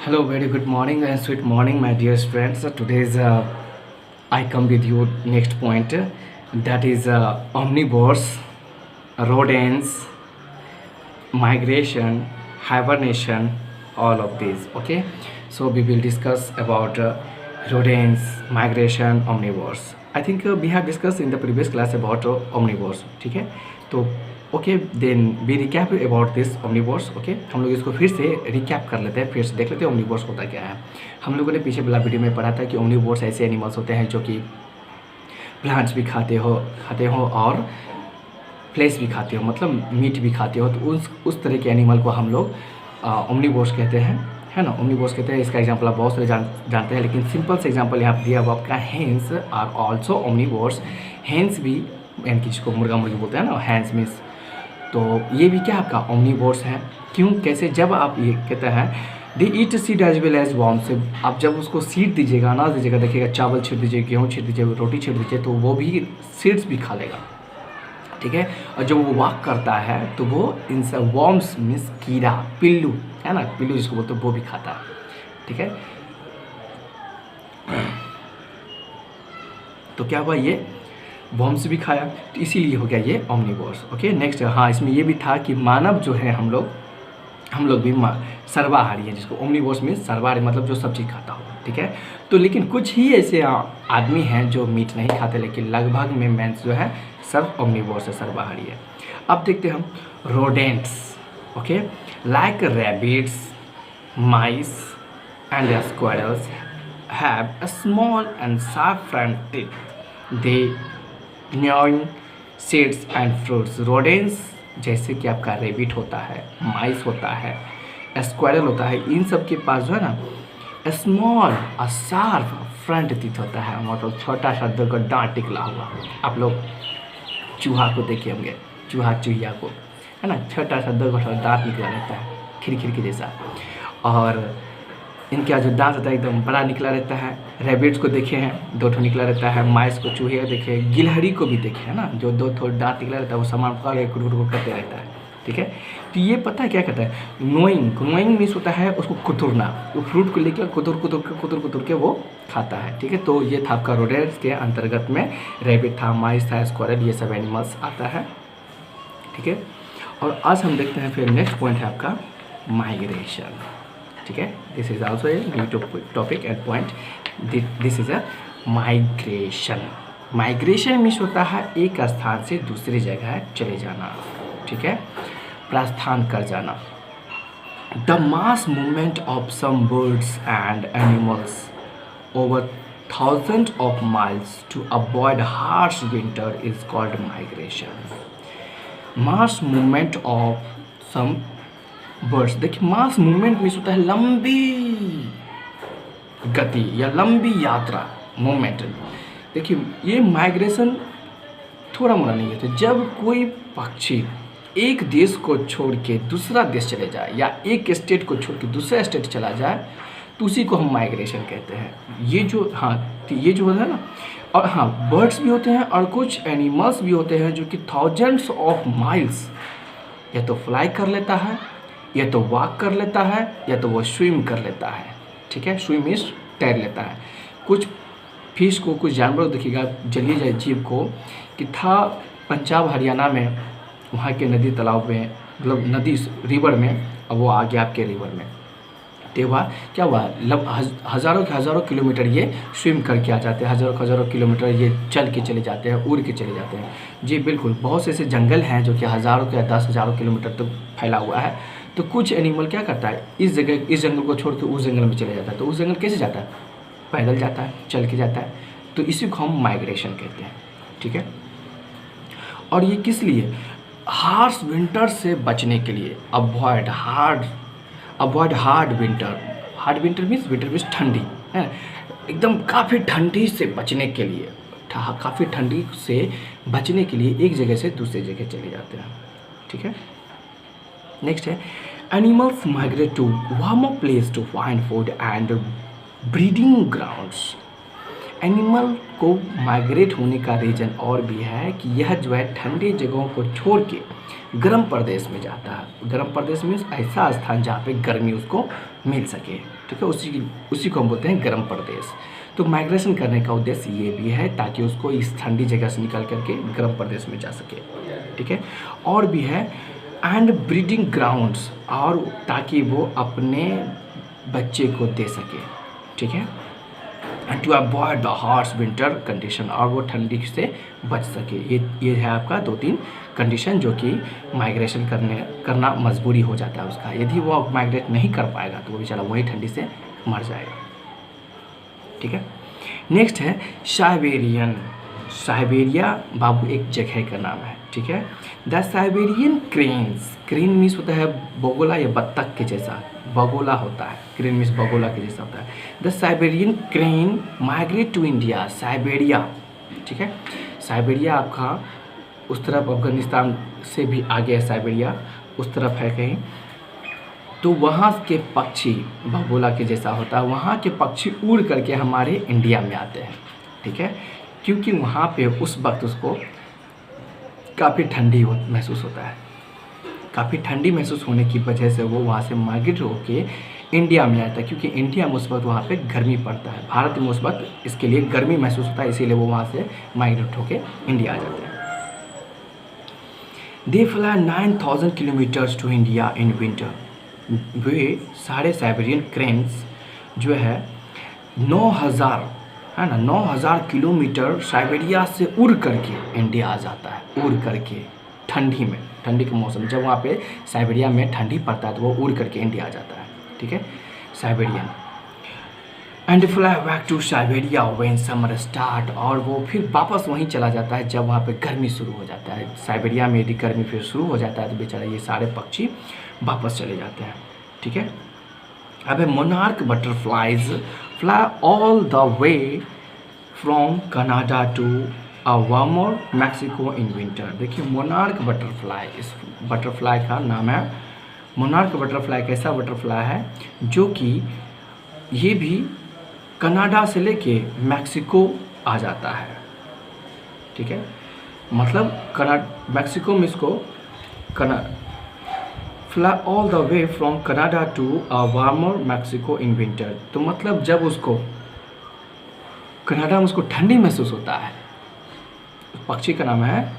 Hello, very good morning and sweet morning, my dear friends. Today's I come with you next point, that is omnivores, rodents, migration, hibernation, all of these. Okay, so we will discuss about rodents, migration, omnivores. I think we have discussed in the previous class about omnivores. ठीक है, तो okay then we recap about this omnivores. Okay, हम लोग इसको फिर से recap कर लेते हैं, फिर से देख लेते हैं ओमनीवर्स होता क्या है। हम लोगों ने पीछे वाला वीडियो में पढ़ा था कि ओमनीवर्स ऐसे एनिमल्स होते हैं जो कि प्लांट्स भी खाते हो और फ्लेश भी खाते हो, मतलब मीट भी खाते हो। तो उस तरह के एनिमल को हम लोग ओमनीवर्स कहते हैं, है ना। ओमनीवर्स कहते हैं। इसका एग्जांपल आप बहुत सारे जानते हैं, लेकिन सिंपल से एग्जांपल यहाँ दिया हुआ आपका hens are also omnivores. Hens भी यानी कि जिसको मुर्गा मुर्गी बोलते हैं ना, हैंस मीन्स, तो ये भी क्या आपका ओमनीवोर्स है। क्यों, कैसे, जब आप ये कहते हैं they eat seed as well as worm से, आप जब उसको सीड दीजिएगा, अनाज दीजिएगा, देखिएगा चावल छीट दीजिए, गेहूँ छीट दीजिए, रोटी छीट दीजिए, तो वो भी सीड्स भी खा लेगा। ठीक है। और जब वो वॉक करता है तो वो इनसे वॉर्म्स मीन्स कीड़ा, पिल्लू, है ना, पिल्लू जिसको बोलते हैं, वो भी खाता है। ठीक है। तो क्या हुआ, ये वॉर्म्स भी खाया, तो इसीलिए हो गया ये ओमनीवोर्स। ओके, नेक्स्ट, हाँ, इसमें ये भी था कि मानव जो है, हम लोग भी सर्वाहारी हैं, जिसको ओमनीवोर्स में सर्वाहारी मतलब जो सब चीज़ खाता हो। ठीक है। तो लेकिन कुछ ही ऐसे आदमी हैं जो मीट नहीं खाते, लेकिन लगभग में मैंस जो है सब ओमनीवोर्स है, सर्वाहारी है। अब देखते हैं हम rodents. Okay, like rabbits, mice and squirrels have a small and sharp front teeth, they gnawing seeds and fruits. Rodents जैसे कि आपका रेबिट होता है, माइस होता है, स्क्वायरल होता है, इन सब के पास जो है ना स्मॉल और शार्प फ्रंट टीथ होता है, मतलब छोटा सा दो दांत निकला हुआ। आप लोग चूहा को देखे होंगे, चूहिया को, है ना, छोटा सा दो दांत निकला रहता है, खिड़खिड़ के जैसा, और इनका जो दांत होता है एकदम बड़ा निकला रहता है। रैबिट्स को देखे हैं, दो ठो निकला रहता है। माइस को, चूहे देखे, गिलहरी को भी देखे है ना, जो दो थोड़ा दांत निकला रहता है, वो सामान पकड़ के कुट करते रहता है। ठीक है। तो ये पता है क्या कहता है, नोइंग मीन्स होता है उसको कुतुरना, वो फ्रूट को लेकर कुतुर के वो खाता है। ठीक है। तो ये था आपका रोडेंट्स के अंतर्गत में रैबिट था, माइस था, स्क्वायरल, ये सब एनिमल्स आता है। ठीक है। और आज हम देखते हैं फिर नेक्स्ट पॉइंट है आपका माइग्रेशन। ठीक है। This is also a new topic and point. This is a migration. Migration means होता है एक स्थान से दूसरी जगह चले जाना। ठीक है, प्रस्थान कर जाना। The mass movement of some birds and animals over thousand of miles to avoid harsh winter is called migration. Mass movement of some birds, देखिए मास मूवमेंट मीन्स होता है लंबी गति या लंबी यात्रा, मूवमेंट। देखिए ये माइग्रेशन थोड़ा मोड़ा नहीं है। तो जब कोई पक्षी एक देश को छोड़ के दूसरा देश चले जाए या एक स्टेट को छोड़ के दूसरा स्टेट चला जाए, तो उसी को हम माइग्रेशन कहते हैं। ये जो, हाँ, तो ये जो है ना, और हाँ, बर्ड्स भी होते हैं और कुछ एनिमल्स भी होते हैं जो कि थाउजेंड्स ऑफ माइल्स या तो फ्लाई कर लेता है, या तो वॉक कर लेता है, या तो वो स्विम कर लेता है। ठीक है, स्विम मीन्स तैर लेता है। कुछ फिश को, कुछ जानवर देखिएगा, जलीय जीव को, कि था पंजाब हरियाणा में, वहाँ के नदी तालाब में, मतलब नदी रिवर में, अब वो आ गया आपके रिवर में, तो हुआ क्या हुआ, हज़ारों के हज़ारों किलोमीटर ये स्विम करके आ जाते हैं, हज़ारों किलोमीटर ये चल के चले जाते हैं, उड़ के चले जाते हैं। जी बिल्कुल, बहुत से ऐसे जंगल हैं जो कि हज़ारों के 10,000 किलोमीटर तक फैला हुआ है। तो कुछ एनिमल क्या करता है, इस जंगल को छोड़ के उस जंगल में चले जाता है। तो उस जंगल कैसे जाता है, पैदल जाता है, चल के जाता है। तो इसी को हम माइग्रेशन कहते हैं। ठीक है। और ये किस लिए, हार्श विंटर से बचने के लिए, avoid hard winter. Hard winter means ठंडी है, एकदम काफ़ी ठंडी से बचने के लिए, काफ़ी ठंडी से बचने के लिए एक जगह से दूसरी जगह चले जाते हैं। ठीक है। नेक्स्ट है, animals migrate to warmer place to find food and breeding grounds. Animal को माइग्रेट होने का रीज़न और भी है कि यह जो है ठंडी जगहों को छोड़ के गर्म प्रदेश में जाता है। गर्म प्रदेश में ऐसा स्थान जहाँ पे गर्मी उसको मिल सके, ठीक है, उसी को हम बोलते हैं गर्म प्रदेश। तो माइग्रेशन करने का उद्देश्य ये भी है ताकि उसको इस ठंडी जगह से निकल करके गर्म प्रदेश में जा सके, ठीक है। और भी है एंड ब्रीडिंग ग्राउंड्स, और ताकि वो अपने बच्चे को दे सके, ठीक है, and to avoid the harsh winter condition, और वो ठंडी से बच सके। ये है आपका 2-3 कंडीशन जो कि माइग्रेशन करना मजबूरी हो जाता है उसका। यदि वो माइग्रेट नहीं कर पाएगा तो वो बेचारा वही ठंडी से मर जाएगा, ठीक है। नेक्स्ट है साइबेरियन। साइबेरिया बाबू एक जगह का नाम है, ठीक है। The Siberian cranes, crane means होता है बगोला या बत्तख के जैसा, बगोला होता है, क्रेन मीन्स बगोला के जैसा होता है। The Siberian crane migrate to India, Siberia, ठीक है। साइबेरिया आपका उस तरफ अफगानिस्तान से भी आगे है, साइबेरिया उस तरफ है कहीं, तो वहाँ के पक्षी बगोला के जैसा होता है, वहाँ के पक्षी उड़ करके हमारे इंडिया में आते हैं, ठीक है, क्योंकि वहाँ पे उस वक्त उसको काफ़ी ठंडी महसूस होता है। काफ़ी ठंडी महसूस होने की वजह से वो वहाँ से माइग्रेट होके इंडिया में आता है, क्योंकि इंडिया में उस वक्त वहाँ पे गर्मी पड़ता है, भारत में उस वक्त इसके लिए गर्मी महसूस होता है, इसीलिए वो वहाँ से माइग्रेट होके इंडिया आ जाते हैं। They fly 9000 kilometers to India in winter, वे सारे साइबेरियन क्रेन्स जो है 9000 है ना, 9000 किलोमीटर साइबेरिया से उड़ करके इंडिया आ जाता है, उड़ करके ठंडी में, ठंडी के मौसम जब वहाँ पे साइबेरिया में ठंडी पड़ता है तो वो उड़ करके इंडिया आ जाता है, ठीक है, Siberian. And fly back to Siberia when summer start, और वो फिर वापस वहीं चला जाता है जब वहाँ पे गर्मी शुरू हो जाता है। साइबेरिया में यदि गर्मी फिर शुरू हो जाता है तो बेचारा ये सारे पक्षी वापस चले जाते हैं, ठीक है। अब monarch butterflies fly all the way from Canada to a warmer Mexico in winter. देखिए मोनार्क बटरफ्लाई, इस बटरफ्लाई का नाम है मोनार्क बटरफ्लाई। कैसा बटरफ्लाई है जो कि ये भी कनाडा से लेके मैक्सिको आ जाता है, ठीक है, मतलब मैक्सिको में इसको fly all the way from Canada to a warmer Mexico in winter. तो मतलब जब उसको कनाडा में उसको ठंडी महसूस होता है, पक्षी का नाम है,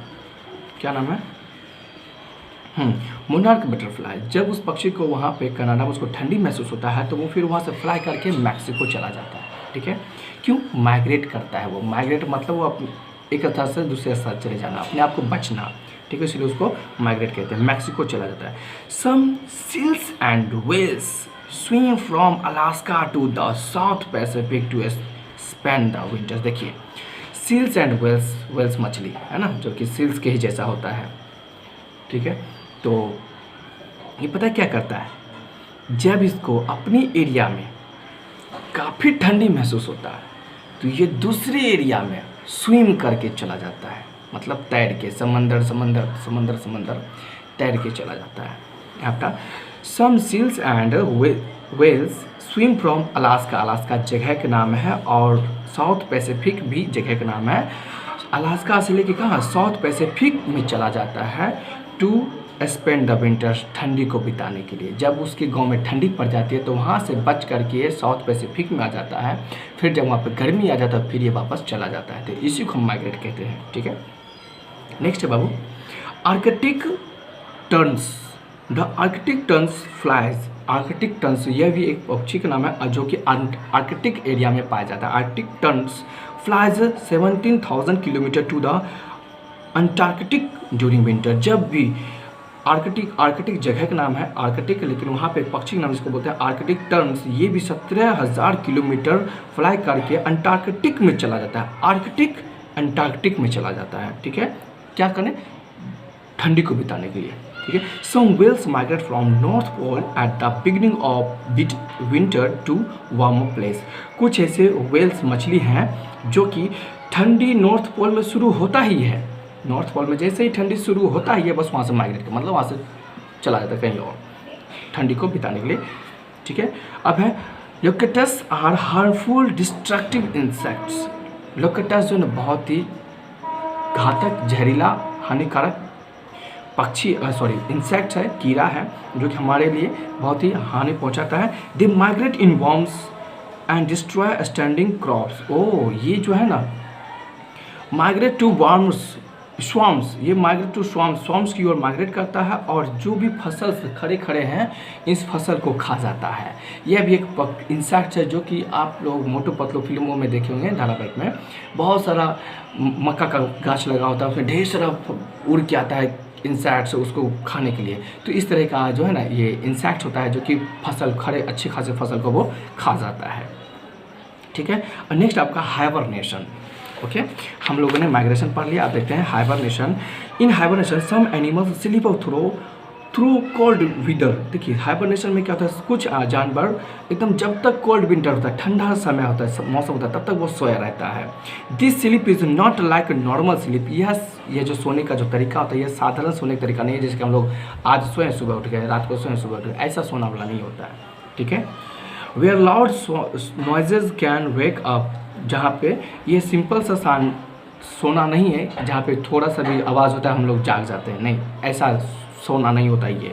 क्या नाम है, मोनार्क बटरफ्लाई। जब उस पक्षी को वहाँ पे कनाडा में उसको ठंडी महसूस होता है तो वो फिर वहाँ से फ्लाई करके मैक्सिको चला जाता है, ठीक है। क्यों माइग्रेट करता है वो, माइग्रेट मतलब वो एक स्थान से दूसरे स्थान चले जाना, अपने आप को बचना, ठीक है, इसलिए उसको माइग्रेट कहते हैं, मैक्सिको चला जाता है। Some seals and whales swim from Alaska to the south Pacific to spend the winter. देखिए सील्स एंड व्हेल्स, व्हेल्स मछली है ना, जो कि सील्स के ही जैसा होता है, ठीक है। तो ये पता क्या करता है, जब इसको अपनी एरिया में काफ़ी ठंडी महसूस होता है तो ये दूसरे एरिया में स्विम करके चला जाता है, मतलब तैर के समंदर तैर के चला जाता है आपका। Some seals and whales swim from Alaska, Alaska जगह का नाम है, और साउथ पैसिफिक भी जगह का नाम है। अलास्का से लेके कहाँ, साउथ पैसिफिक में चला जाता है टू स्पेंड द विंटर, ठंडी को बिताने के लिए। जब उसके गांव में ठंडी पड़ जाती है तो वहाँ से बच करके साउथ पैसिफिक में आ जाता है, फिर जब वहाँ पे गर्मी आ जाता है फिर ये वापस चला जाता है, तो इसी को हम माइग्रेट कहते हैं, ठीक है। नेक्स्ट है बाबू Arctic terns. The Arctic terns flies, Arctic terns यह भी एक पक्षी का नाम है जो कि आर्कटिक एरिया में पाया जाता है। Arctic terns flies 17,000 kilometre to the Antarctic during winter. जब भी आर्कटिक जगह का नाम है आर्कटिक, लेकिन वहाँ पे पक्षी का नाम जिसको बोलते हैं आर्कटिक टर्न्स, ये भी 17,000 किलोमीटर फ्लाई करके अंटार्कटिक में चला जाता है, आर्कटिक अंटार्कटिक में चला जाता है, ठीक है, क्या करने, ठंडी को बिताने के लिए, ठीक है। Some whales migrate from north pole at the beginning of winter to warmer place. कुछ ऐसे व्हेल्स मछली हैं जो कि ठंडी नॉर्थ पोल में शुरू होता ही है, नॉर्थ पोल में जैसे ही ठंडी शुरू होता है बस वहाँ से माइग्रेट कर, मतलब वहाँ से चला जाता है कहीं और ठंडी को बिताने के लिए, ठीक है। अब है यूकेटस आर हार्मफुल डिस्ट्रक्टिव इंसेक्ट्स। लोकटास जो है ना बहुत ही घातक, जहरीला, हानिकारक पक्षी इंसेक्ट है, कीड़ा है, जो कि हमारे लिए बहुत ही हानि पहुंचाता है। They migrate in warms and destroy standing crops. ओ ये जो है ना माइग्रेट टू वार्म्स स्वाम्स, ये माइग्रेट टू स्वाम्स की ओर माइग्रेट करता है और जो भी फसल खड़े खड़े हैं इस फसल को खा जाता है। यह भी एक इंसेक्ट है जो कि आप लोग मोटू पतलू फिल्मों में देखे होंगे, धारावाहिक में बहुत सारा मक्का का गाछ लगा होता है, उसमें ढेर सारा उड़ के आता है इंसेक्ट्स उसको खाने के लिए। तो इस तरह का जो है ना ये इंसेक्ट होता है जो कि फसल खड़े अच्छे खासे फसल को वो खा जाता है। ठीक है, और नेक्स्ट आपका हाइबरनेशन। ओके, हम लोगों ने माइग्रेशन पढ़ लिया, आप देखते हैं hibernation. In hibernation some animals sleep through cold winter. देखिए हाइबरनेशन में क्या होता है, कुछ जानवर एकदम जब तक कोल्ड विंटर होता है, ठंडा समय होता है, मौसम होता है, तब तक वो सोया रहता है। This sleep is not like normal sleep. ये जो सोने का जो तरीका होता है ये साधारण सोने का तरीका नहीं है, जैसे कि हम लोग आज सोएं सुबह उठ गए, रात को सोएं सुबह उठ गए, ऐसा सोना वाला नहीं होता है। ठीक है, where loud noises can wake up, जहाँ पे ये सिंपल सा सोना नहीं है जहाँ पे थोड़ा सा भी आवाज़ होता है हम लोग जाग जाते हैं, नहीं, ऐसा सोना नहीं होता है।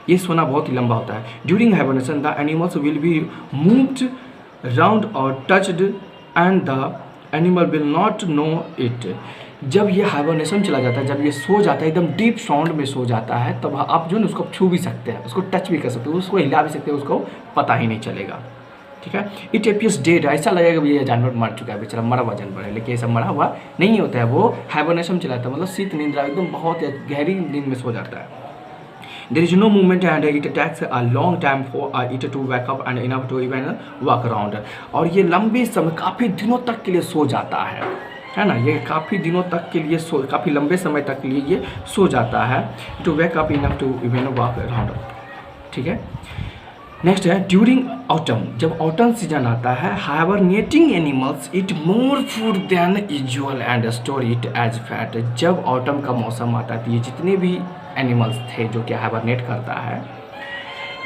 ये सोना बहुत ही लंबा होता है। During hibernation the animals will be moved round और touched and the animal will not know it. जब ये हाइबरनेशन चला जाता है, जब ये सो जाता है, एकदम डीप साउंड में सो जाता है, तब आप जो है उसको छू भी सकते हैं, उसको टच भी कर सकते हो, उसको हिला भी सकते हैं, उसको पता ही नहीं चलेगा। ठीक है, इट एपियर्स डेड, ऐसा लगेगा कि ये जानवर मर चुका है, बेचारा मरा हुआ जानवर है, लेकिन ये सब मरा हुआ नहीं होता है, वो हाइबरनेशन चलाता है, मतलब शीत निद्रा, एकदम बहुत गहरी नींद में सो जाता है। There is no movement and it takes a long time for it to wake up and enough to even walk around। और ये लंबे समय काफ़ी दिनों तक के लिए सो जाता है ना, ये काफ़ी दिनों तक के लिए काफ़ी लंबे समय तक के लिए ये सो जाता है, to wake up enough to even walk around. ठीक है, नेक्स्ट है ड्यूरिंग ऑटम। जब ऑटम सीजन आता है, hibernating animals eat more food than usual and store it as fat. जब ऑटम का मौसम आता है तो ये जितने भी एनिमल्स थे जो कि हाइबरनेट करता है,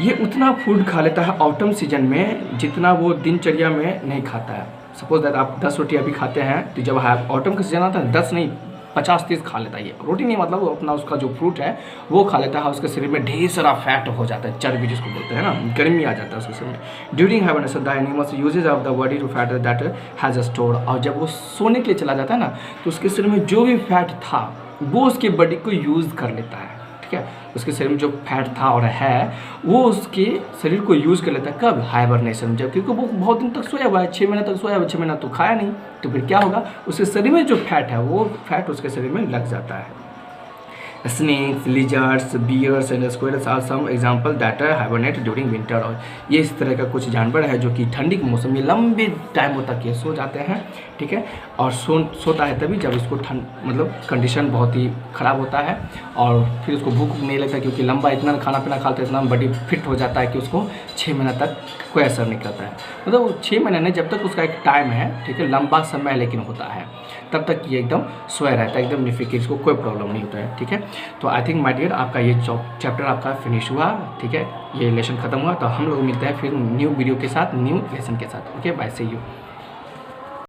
ये उतना फूड खा लेता है ऑटम सीजन में जितना वो दिनचर्या में नहीं खाता है। सपोज दैट आप 10 रोटी अभी खाते हैं, तो जब ऑटम का सीजन आता है 10 नहीं 50-30 खा लेता है। ये रोटी नहीं, मतलब वो अपना उसका जो फ्रूट है वो खा लेता है, उसके शरीर में ढेर सारा फैट हो जाता है, चर्बी जिसको बोलते हैं ना, गर्मी आ जाता है उसके शरीर में। During hibernation the animals uses of the body to fat that has stored. और जब वो सोने के लिए चला जाता है ना, तो उसके शरीर में जो भी फैट था वो उसके बॉडी को यूज़ कर लेता है। ठीक है, उसके शरीर में जो फैट था और है वो उसके शरीर को यूज़ कर लेता है। कब? हाइबरनेशन। जब क्योंकि वो बहुत दिन तक सोया हुआ है, 6 महीने तक सोया हुआ है, 6 महीना तो खाया नहीं, तो फिर क्या होगा, उसके शरीर में जो फैट है वो फैट उसके शरीर में लग जाता है। Snakes, lizards, bears and squirrels are some example that hibernate during winter. और ये इस तरह का कुछ जानवर है जो कि ठंडी के मौसम में लंबे टाइम तक ये सो जाते हैं। ठीक है, और सोता है तभी जब इसको ठंड मतलब कंडीशन बहुत ही ख़राब होता है और फिर उसको भूख नहीं लगता, क्योंकि लंबा इतना खाना पीना खाता है, इतना बॉडी फिट हो जाता है कि उसको 6 महीना तक कोई असर नहीं करता है। मतलब 6 महीने नहीं, जब तक उसका एक टाइम है, ठीक है, लंबा समय लेकिन होता है, तब तक ये एकदम सोया रहता है, एकदम निफिक्र, इसको कोई प्रॉब्लम नहीं होता है। ठीक है, तो आई थिंक माय डियर आपका ये चैप्टर आपका फिनिश हुआ। ठीक है, ये लेसन खत्म हुआ, तो हम लोग मिलते हैं फिर न्यू वीडियो के साथ, न्यू लेसन के साथ। Okay, bye, see you.